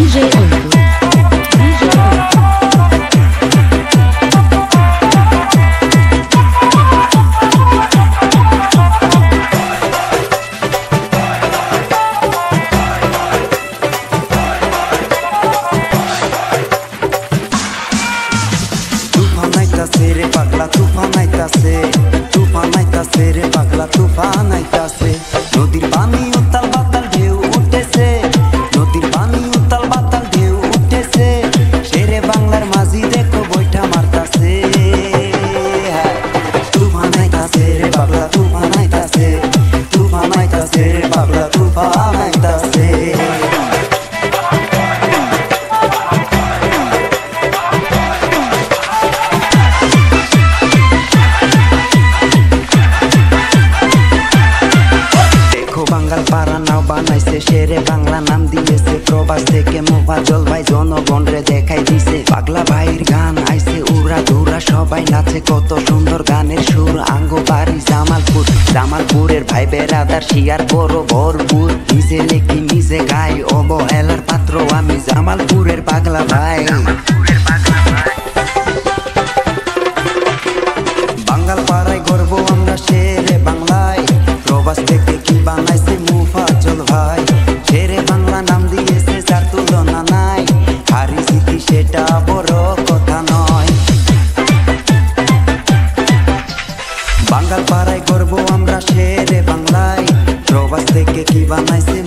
DJ Uncle. DJ Uncle. রে পাগলা তুফান আইতাছে, তুফান আইতাছে রে পাগলা তুফান আইতাছে। নদীর পানি উতাল বাতাল ঢেউ উঠেছে, নদীর পানি উতাল বাতাল ঢেউ উঠেছে। শেরে বাংলার মাঝি দেখো বইটা মারতাছে। তুফান আইতাছে রে পাগলা তুফান আইতাছে, তুফান আইতাছে রে পাগলা তুফান আইতাছে। বাঙাল পাড়া নাও বানাইছে, শেরে বাংলা নাম দিয়েছে। প্রবাস থেকে মোফাজ্জল ভাই জনগণ রে দেখাই দিছে। পাগলা ভাইয়ের গান আইছে উড়া ধুরা সবাই নাচে, কত সুন্দর গানের সুর। আঙ্গো বাড়ি জামালপুর, জামালপুরের ভাই বেরাদার শিয়ার বড় ভরপুর। নিজে লেখি নিজে গাই, অবহেলার পাত্র আমি জামালপুরের পাগলা ভাই। বাঙাল পাড়ায় গর্ব আমরা শেরে বাংলায়। প্রবাস থেকে কি বানাইছে মোফাজ্জল ভাই। শেরে বাংলা নাম দিয়েছে যার তুলনা নাই। হারি জিতি সেটা বড় কথা নয়। বাঙাল পাড়ায় গর্ব আমরা শেরে বাংলায়। প্রবাস থেকে কি বানাইছে